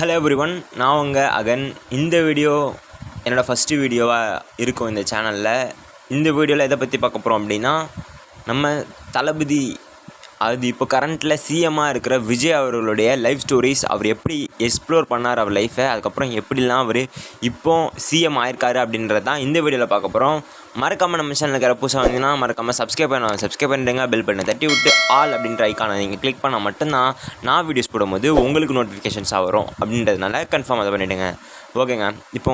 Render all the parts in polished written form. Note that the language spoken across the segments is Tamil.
ஹலோ எவ்ரிவன், நான் உங்கள் அகன். இந்த வீடியோ என்னோடய ஃபஸ்ட்டு வீடியோவாக இருக்கும் இந்த சேனலில். இந்த வீடியோவில் எதை பற்றி பார்க்க போகிறோம் அப்படின்னா, நம்ம தளபதி அது இப்போ கரண்ட்டில் சிஎம்மாக இருக்கிற விஜய் அவர்களுடைய லைஃப் ஸ்டோரிஸ், அவர் எப்படி எக்ஸ்ப்ளோர் பண்ணார் அவர் லைஃப்பை, அதுக்கப்புறம் எப்படிலாம் அவர் இப்போ சிஎம் ஆயிருக்காரு அப்படின்றது தான் இந்த வீடியோவில் பார்க்க போகிறோம். மறக்காமல் நம்ம சேனலுக்கு யாராவது புதுசாக வந்தீங்கன்னா மறக்காமல் சப்ஸ்கிரைப் பண்ணிடுங்க. பெல் பண்ணி தட்டி விட்டு ஆல் அப்படின்ற ஐக்கானை நீங்கள் கிளிக் பண்ணால் மட்டும்தான் நான் வீடியோஸ் போடும்போது உங்களுக்கு நோட்டிஃபிகேஷன்ஸாக வரும். அப்படின்றதுனால கன்ஃபார்ம் அதை பண்ணிவிடுங்க. ஓகேங்க, இப்போ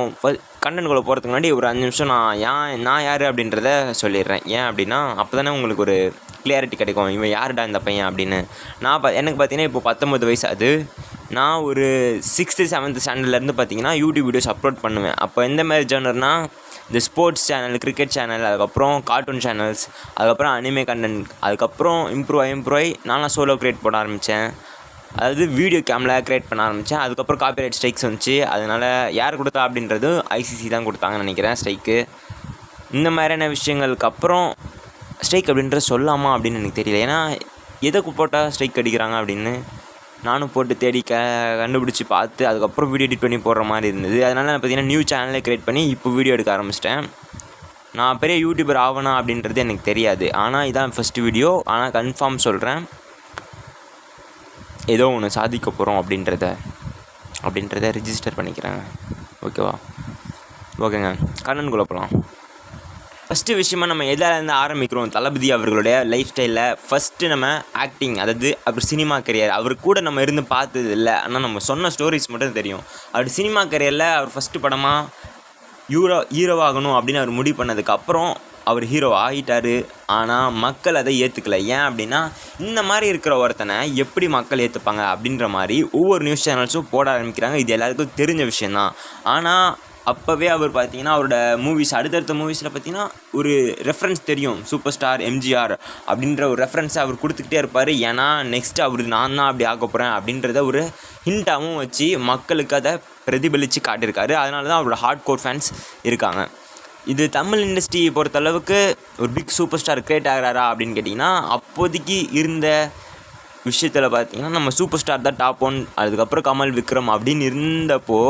கண்டென்ட்குள்ளே போகிறதுக்கு முன்னாடி ஒரு 5 நிமிஷம் நான் யார் அப்படின்றத சொல்லிடுறேன். ஏன் அப்படின்னா அப்போ தானே உங்களுக்கு ஒரு கிளியாரிட்டி கிடைக்கும், இவன் யாருடா இந்த பையன் அப்படின்னு. எனக்கு பார்த்தீங்கன்னா இப்போ 19 வயசு. அது நான் ஒரு 6th 7th ஸ்டாண்டர்ட்லேருந்து பார்த்தீங்கன்னா யூடியூப் வீடியோஸ் அப்லோட் பண்ணுவேன். அப்போ எந்த மாதிரி ஜானர்னால் இந்த ஸ்போர்ட்ஸ் சேனல், கிரிக்கெட் சேனல், அதுக்கப்புறம் கார்ட்டூன் சேனல்ஸ், அதுக்கப்புறம் அனிமே கண்டென்ட், அதுக்கப்புறம் இம்ப்ரூவ் ஆகி நான்லாம் சோலோ க்ரியேட் பண்ண ஆரம்பித்தேன். அதாவது வீடியோ கேமில் க்ரியேட் பண்ண ஆரம்பித்தேன். அதுக்கப்புறம் காப்பிரைட் ஸ்ட்ரைக்ஸ் வந்துச்சு. அதனால் யார் கொடுத்தா அப்படின்றது ஐசிசி தான் கொடுத்தாங்கன்னு நினைக்கிறேன் ஸ்ட்ரைக்கு. இந்த மாதிரியான விஷயங்களுக்கு அப்புறம் ஸ்ட்ரைக் அப்படின்ற சொல்லாமா அப்படின்னு எனக்கு தெரியல. ஏன்னா எதுக்கு போட்டால் ஸ்ட்ரைக் அடிக்கிறாங்க அப்படின்னு நானும் போட்டு தேடி கண்டுபிடிச்சி பார்த்து அதுக்கப்புறம் வீடியோ எடிட் பண்ணி போடுற மாதிரி இருந்தது. அதனால் நான் பார்த்தீங்கன்னா நியூ சேனலே க்ரியேட் பண்ணி இப்போ வீடியோ எடுக்க ஆரம்பிச்சிட்டேன். நான் பெரிய யூடியூபர் ஆகணா அப்படின்றது எனக்கு தெரியாது. ஆனால் இதான் ஃபஸ்ட்டு வீடியோ. ஆனால் கன்ஃபார்ம் சொல்கிறேன், ஏதோ ஒன்று சாதிக்க போகிறோம் அப்படின்றத ரிஜிஸ்டர் பண்ணிக்கிறேன். ஓகேங்க, கண்ணனுக்குள்ளே போகலாம். ஃபஸ்ட்டு விஷயமாக நம்ம எதிலேருந்து ஆரம்பிக்கிறோம், தளபதி அவர்களுடைய லைஃப் ஸ்டைலில். ஃபஸ்ட்டு நம்ம ஆக்டிங், அதாவது அவர் சினிமா கரியர். அவர் கூட நம்ம இருந்து பார்த்தது இல்லை, ஆனால் நம்ம சொன்ன ஸ்டோரிஸ் மட்டும் தெரியும். அவர் சினிமா கரியரில் அவர் ஃபஸ்ட்டு படமாக ஹீரோவாகணும் அப்படின்னு அவர் முடிவு பண்ணதுக்கப்புறம் அவர் ஹீரோ ஆகிட்டார். ஆனால் மக்கள் அதை ஏற்றுக்கலை. ஏன் அப்படின்னா இந்த மாதிரி இருக்கிற ஒருத்தனை எப்படி மக்கள் ஏற்றுப்பாங்க அப்படின்ற மாதிரி ஒவ்வொரு நியூஸ் சேனல்ஸும் போட ஆரம்பிக்கிறாங்க. இது எல்லாருக்கும் தெரிஞ்ச விஷயந்தான். ஆனால் அப்போவே அவர் பார்த்திங்கன்னா அவரோட மூவிஸ், அடுத்தடுத்த மூவிஸில் பார்த்திங்கன்னா ஒரு ரெஃபரன்ஸ் தெரியும். சூப்பர் ஸ்டார் எம்ஜிஆர் அப்படின்ற ஒரு ரெஃபரன்ஸை அவர் கொடுத்துக்கிட்டே இருப்பார். ஏன்னா நெக்ஸ்ட்டு அவர் நான் தான் அப்படி ஆக்க போகிறேன் அப்படின்றத ஒரு ஹிண்ட்டாகவும் வச்சு மக்களுக்கு அதை பிரதிபலித்து காட்டியிருக்காரு. அதனால தான் அவரோட ஹார்ட் கோர் ஃபேன்ஸ் இருக்காங்க. இது தமிழ் இண்டஸ்ட்ரி பொறுத்தளவுக்கு ஒரு பிக் சூப்பர் ஸ்டார் கிரியேட் ஆகிறாரா அப்படின்னு கேட்டிங்கன்னா அப்போதைக்கு இருந்த விஷயத்தில் பார்த்திங்கன்னா நம்ம சூப்பர் ஸ்டார் தான் டாப் 1. அதுக்கப்புறம் கமல், விக்ரம் அப்படின்னு இருந்தப்போ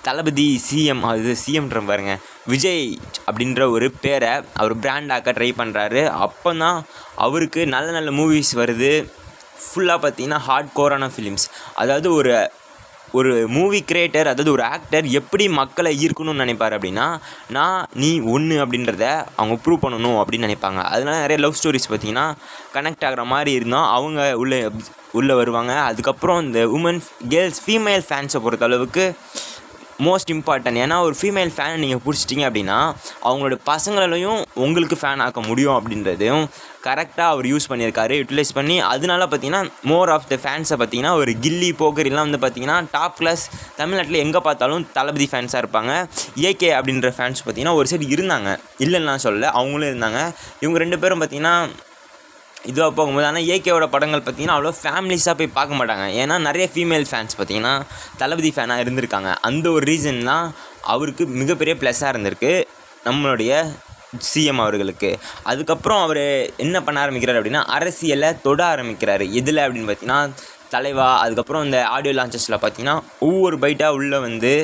தளபதி சிஎம், அது சிஎம்ன்ற பாருங்க, விஜய் அப்படின்ற ஒரு பேரை அவர் பிராண்டாக்க ட்ரை பண்ணுறாரு. அப்போ தான் அவருக்கு நல்ல நல்ல மூவிஸ் வருது. ஃபுல்லாக பார்த்திங்கன்னா ஹார்ட் கோரான ஃபிலிம்ஸ். அதாவது ஒரு மூவி கிரியேட்டர், அதாவது ஒரு ஆக்டர் எப்படி மக்களை ஈர்க்கணும்னு நினைப்பார் அப்படின்னா, நீ ஒன்று அப்படின்றத அவங்க ப்ரூவ் பண்ணணும் அப்படின்னு நினைப்பாங்க. அதனால நிறைய லவ் ஸ்டோரிஸ் பார்த்திங்கன்னா கனெக்ட் ஆகிற மாதிரி இருந்தோம். அவங்க உள்ளே வருவாங்க. அதுக்கப்புறம் இந்த கேர்ள்ஸ் ஃபீமேல் ஃபேன்ஸை பொறுத்தளவுக்கு மோஸ்ட் இம்பார்ட்டன்ட். ஏன்னா ஒரு ஃபீமேல் ஃபேனை நீங்கள் பிடிச்சிட்டிங்க அப்படின்னா அவங்களோட பசங்களையும் உங்களுக்கு ஃபேன் ஆக்க முடியும் அப்படின்றதையும் கரெக்டாக அவர் யூஸ் பண்ணியிருக்காரு, யூட்டிலைஸ் பண்ணி. அதனால பார்த்திங்கன்னா மோர் ஆஃப் த ஃபேன்ஸை பார்த்திங்கன்னா ஒரு கில்லி, போக்கரிலாம் வந்து பார்த்திங்கன்னா டாப் கிளாஸ் தமிழ்நாட்டில் எங்கே பார்த்தாலும் தளபதி ஃபேன்ஸாக இருப்பாங்க. ஏகே அப்படின்ற ஃபேன்ஸ் பார்த்திங்கன்னா ஒரு சைடு இருந்தாங்க, இல்லைன்னா சொல்ல, அவங்களும் இருந்தாங்க. இவங்க 2 பேரும் பார்த்திங்கன்னா இதுவாக போகும்போது, ஆனால் ஏகேவோட படங்கள் பார்த்திங்கன்னா அவ்வளோ ஃபேமிலிஸாக போய் பார்க்க மாட்டாங்க. ஏன்னா நிறைய ஃபீமேல் ஃபேன்ஸ் பார்த்திங்கன்னா தளபதி ஃபேனாக இருந்திருக்காங்க. அந்த ஒரு ரீசன் தான் அவருக்கு மிகப்பெரிய ப்ளஸ்ஸாக இருந்திருக்கு நம்மளுடைய சிஎம் அவர்களுக்கு. அதுக்கப்புறம் அவர் என்ன பண்ண ஆரம்பிக்கிறார் அப்படின்னா அரசியலை தொட ஆரம்பிக்கிறார். எதில் அப்படின்னு பார்த்திங்கன்னா தலைவா, அதுக்கப்புறம் இந்த ஆடியோ லான்ச்சஸில் பார்த்திங்கன்னா ஒவ்வொரு பைட்டாக உள்ளே வந்து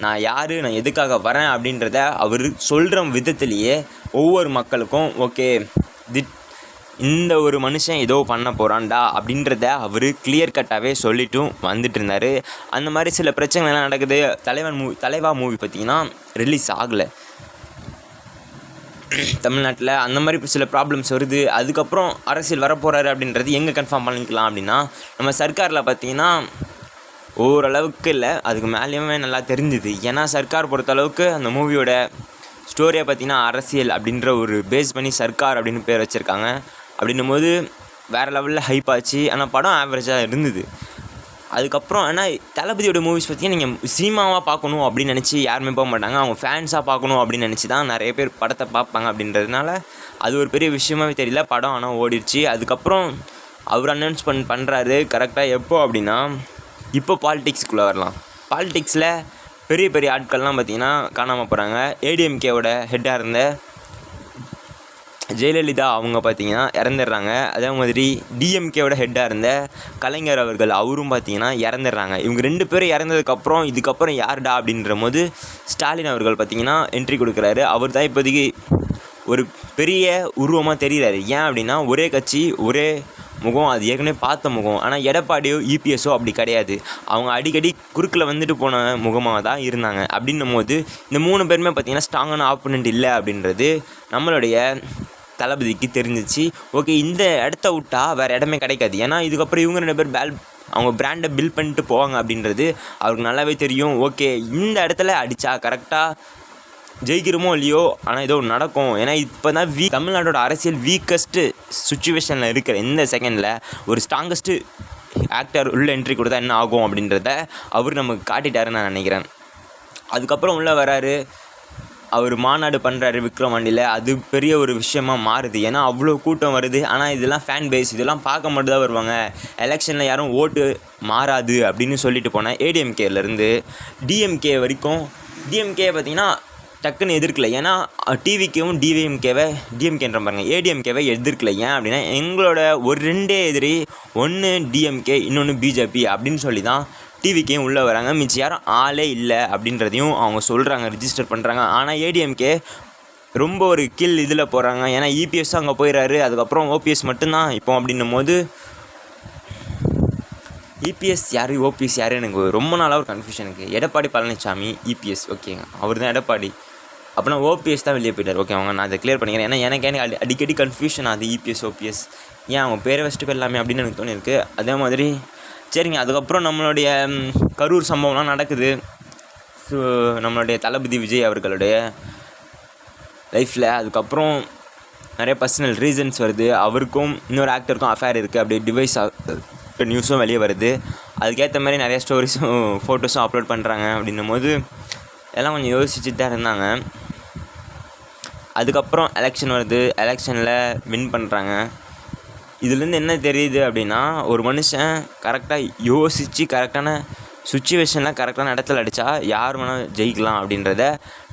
நான் யார், நான் எதுக்காக வரேன் அப்படின்றத அவர் சொல்கிற விதத்துலேயே ஒவ்வொரு மக்களுக்கும் ஓகே இந்த ஒரு மனுஷன் ஏதோ பண்ண போகிறான்டா அப்படின்றத அவர் கிளியர் கட்டாகவே சொல்லிட்டும் வந்துட்டு இருந்தார். அந்த மாதிரி சில பிரச்சனைகள்லாம் நடக்குது. தலைவா மூவி பார்த்திங்கன்னா ரிலீஸ் ஆகலை தமிழ்நாட்டில். அந்த மாதிரி சில ப்ராப்ளம்ஸ் வருது. அதுக்கப்புறம் அரசியல் வரப்போகிறாரு அப்படின்றது எங்கே கன்ஃபார்ம் பண்ணிக்கலாம் அப்படின்னா நம்ம சர்க்காரில் பார்த்திங்கன்னா ஓரளவுக்கு இல்லை, அதுக்கு மேலேயுமே நல்லா தெரிஞ்சுது. ஏன்னா சர்க்கார் பொறுத்தளவுக்கு அந்த மூவியோட ஸ்டோரியை பார்த்திங்கன்னா அரசியல் அப்படின்ற ஒரு பேஸ் பண்ணி சர்க்கார் அப்படின்னு பேர் வச்சுருக்காங்க. அப்படின்னும் போது வேறு லெவலில் ஹைப் ஆச்சு. ஆனால் படம் ஆவரேஜாக இருந்தது. அதுக்கப்புறம் ஆனால் தளபதியோட மூவிஸ் பார்த்திங்கன்னா நீங்கள் சினிமாவாக பார்க்கணும் அப்படின்னு நினச்சி யாருமே போக மாட்டாங்க. அவங்க ஃபேன்ஸாக பார்க்கணும் அப்படின்னு நினச்சி தான் நிறைய பேர் படத்தை பார்ப்பாங்க. அப்படின்றதுனால அது ஒரு பெரிய விஷயமாகவே தெரியல. படம் ஆனால் ஓடிடுச்சு. அதுக்கப்புறம் அவர் அனௌன்ஸ்மெண்ட் பண்ணுறாரு கரெக்டாக எப்போ அப்படின்னா இப்போ பாலிடிக்ஸ்குள்ளே வரலாம். பாலிடிக்ஸில் பெரிய பெரிய ஆட்கள்லாம் பார்த்திங்கன்னா காணாமல் போகிறாங்க. ஏடிஎம்கேவோட ஹெட்டாக இருந்த ஜெயலலிதா அவங்க பார்த்திங்கன்னா இறந்துடுறாங்க. அதே மாதிரி டிஎம்கேவோட ஹெட்டாக இருந்த கலைஞர் அவர்கள் அவரும் பார்த்திங்கன்னா இறந்துடுறாங்க. இவங்க 2 பேரும் இறந்ததுக்கப்புறம் இதுக்கப்புறம் யாருடா அப்படின்ற போது ஸ்டாலின் அவர்கள் பார்த்திங்கன்னா என்ட்ரி கொடுக்குறாரு. அவர் தான் இப்போதைக்கு ஒரு பெரிய உருவமாக தெரிகிறாரு. ஏன் அப்படின்னா ஒரே கட்சி ஒரே முகம், அது ஏற்கனவே பார்த்த முகம். ஆனால் எடப்பாடியோ இபிஎஸோ அப்படி கிடையாது. அவங்க அடிக்கடி குறுக்கில் வந்துட்டு போன முகமாக தான் இருந்தாங்க. அப்படின்னும் போது இந்த 3 பேருமே பார்த்திங்கன்னா ஸ்ட்ராங்கான ஆப்போனண்ட் இல்லை அப்படின்றது நம்மளுடைய தளபதிக்கு தெரிஞ்சிச்சு. ஓகே, இந்த இடத்த விட்டா வேறு இடமே கிடைக்காது. ஏன்னா இதுக்கப்புறம் இவங்க 2 பேர் அவங்க பிராண்டை பில்ட் பண்ணிட்டு போவாங்க அப்படின்றது அவருக்கு நல்லாவே தெரியும். ஓகே, இந்த இடத்துல அடித்தா கரெக்டாக ஜெயிக்கிறோமோ இல்லையோ, ஆனால் ஏதோ நடக்கும். ஏன்னா இப்போ தான் தமிழ்நாட்டோட அரசியல் வீக்கஸ்ட்டு சுச்சுவேஷனில் இருக்கிற இந்த செகண்டில் ஒரு ஸ்ட்ராங்கஸ்ட்டு ஆக்டர் உள்ள என்ட்ரி கொடுத்தா என்ன ஆகும் அப்படின்றத அவர் நமக்கு காட்டிட்டாருன்னு நான் நினைக்கிறேன். அதுக்கப்புறம் உள்ளே வராரு, அவர் மாநாடு பண்ணுறாரு விக்ரவாண்டியில். அது பெரிய ஒரு விஷயமாக மாறுது. ஏன்னா அவ்வளோ கூட்டம் வருது. ஆனால் இதெல்லாம் ஃபேன் பேஸ், இதெல்லாம் பார்க்க மட்டும் தான் வருவாங்க. எலெக்ஷனில் யாரும் ஓட்டு மாறாது அப்படின்னு சொல்லிட்டு போனேன். ஏடிஎம்கேலேருந்து டிஎம்கே வரைக்கும். டிஎம்கே பார்த்திங்கன்னா டக்குன்னு எதிர்க்கல. ஏன்னா டிவிக்கும் டிஎம்கேன்ற பாருங்க, ஏடிஎம்கேவை எதிர்க்கல. ஏன் அப்படின்னா எங்களோட ஒரு 2 எதிரி, ஒன்று டிஎம்கே இன்னொன்று பிஜேபி அப்படின்னு சொல்லி தான் டிவிக்கையும் உள்ளே வராங்க. மிச்சம் யாரும் ஆளே இல்லை அப்படின்றதையும் அவங்க சொல்கிறாங்க, ரிஜிஸ்டர் பண்ணுறாங்க. ஆனால் ஏடிஎம்கே ரொம்ப ஒரு இதில் போகிறாங்க. ஏன்னா இபிஎஸ் அங்கே போயிடுறாரு, அதுக்கப்புறம் ஓபிஎஸ் மட்டும்தான் இப்போ. அப்படின்னும் போது இபிஎஸ் யார் ஓபிஎஸ் யார் எனக்கு ரொம்ப நாளாக ஒரு கன்ஃபியூஷன் இருக்குது. எடப்பாடி பழனிசாமி இபிஎஸ், ஓகேங்க, அவர் தான் எடப்பாடி. அப்படின்னா ஓபிஎஸ் தான் வெளியே போயிட்டார். ஓகே அவங்க, நான் அதை கிளியர் பண்ணிக்கிறேன். ஏன்னா எனக்கு அடிக்கடி கன்ஃபியூஷன் ஆகுது இபிஎஸ் ஓபிஎஸ், ஏன் அவங்க பேரை வச்சுட்டு போயிடலாமே அப்படின்னு எனக்கு தோணியிருக்கு. அதே மாதிரி சரிங்க, அதுக்கப்புறம் நம்மளுடைய கரூர் சம்பவம்லாம் நடக்குது. ஸோ நம்மளுடைய தளபதி விஜய் அவர்களுடைய லைஃப்பில் அதுக்கப்புறம் நிறைய பர்சனல் ரீசன்ஸ் வருது. அவருக்கும் இன்னொரு ஆக்டருக்கும் அஃபேர் இருக்குது, அப்படியே டிவைஸ் நியூஸும் வெளியே வருது. அதுக்கேற்ற மாதிரி நிறைய ஸ்டோரிஸும் ஃபோட்டோஸும் அப்லோட் பண்ணுறாங்க. அப்படின்னும் போது எல்லாம் கொஞ்சம் யோசிச்சுட்டு தான் இருந்தாங்க. அதுக்கப்புறம் எலெக்ஷன் வருது, எலெக்ஷனில் வின் பண்ணுறாங்க. இதுலேருந்து என்ன தெரியுது அப்படின்னா, ஒரு மனுஷன் கரெக்டாக யோசித்து கரெக்டான சுச்சுவேஷனில் கரெக்டான இடத்துல அடித்தா யார் வேணால் ஜெயிக்கலாம் அப்படின்றத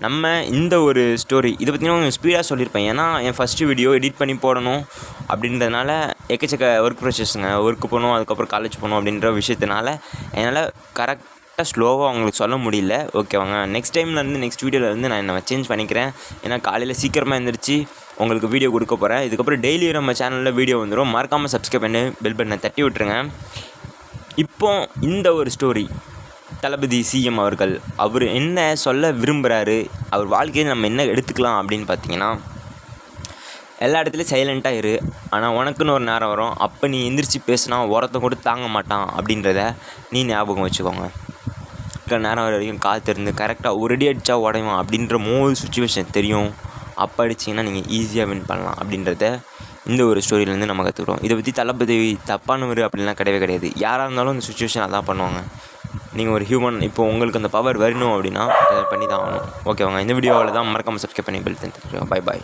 நம்ம இந்த ஒரு ஸ்டோரி இதை பற்றினா கொஞ்சம் ஸ்பீடாக சொல்லியிருப்பேன். ஏன்னா என் ஃபஸ்ட்டு வீடியோ எடிட் பண்ணி போடணும் அப்படின்றதுனால எக்கச்சக்க ஒர்க் ப்ரொசஸ்ங்க, ஒர்க்கு போகணும், அதுக்கப்புறம் காலேஜ் போகணும் அப்படின்ற விஷயத்தினால என்னால் கரெக்டாக ஸ்லோவாக அவங்களுக்கு சொல்ல முடியல. ஓகேவாங்க, நெக்ஸ்ட் வீடியோவிலேருந்து நான் என்ன சேஞ்ச் பண்ணிக்கிறேன். ஏன்னா காலையில் சீக்கிரமாக எழுந்திரிச்சு உங்களுக்கு வீடியோ கொடுக்க போகிறேன். இதுக்கப்புறம் டெய்லி நம்ம சேனலில் வீடியோ வந்துடும். மறக்காமல் சப்ஸ்கிரைப் பண்ணி பெல் பட்டனை தட்டி விட்டுருங்க. இப்போ இந்த ஒரு ஸ்டோரி, தளபதி சிஎம் அவர்கள் அவர் என்ன சொல்ல விரும்புகிறாரு, அவர் வாழ்க்கையை நம்ம என்ன எடுத்துக்கலாம் அப்படின்னு பார்த்தீங்கன்னா, எல்லா இடத்துலையும் சைலண்ட்டாக இரு, ஆனால் உனக்குன்னு ஒரு நேரம் வரும், அப்போ நீ எந்திரிச்சு பேசினா ஒருத்த கூட தாங்க மாட்டான் அப்படின்றத நீ ஞாபகம் வச்சுக்கோங்க. இருக்கிற நேரம் வரைக்கும் காத்திருந்து கரெக்டாக ஒரு அடி அடித்தா உடையும் அப்படின்ற சுச்சுவேஷன் தெரியும். அப்போ அடிச்சிங்கன்னா நீங்கள் ஈஸியாக வின் பண்ணலாம் அப்படின்றத இந்த ஒரு ஸ்டோரியிலேருந்து நம்ம கற்றுக்குறோம். இதை பற்றி தளபதி தப்பானவர் அப்படின்லாம் கிடையாது. யாராக இருந்தாலும் அந்த சுச்சுவேஷன் அதான் பண்ணுவாங்க. நீங்கள் ஒரு ஹியூமன், இப்போ உங்களுக்கு அந்த பவர் வரணும் அப்படின்னா அதை பண்ணி தான் ஆகணும். ஓகேவாங்க, இந்த வீடியோவில் தான் மறக்காமல் சப்ஸ்கிரைப் பண்ணி பெல் தந்துட்டு பை பாய்.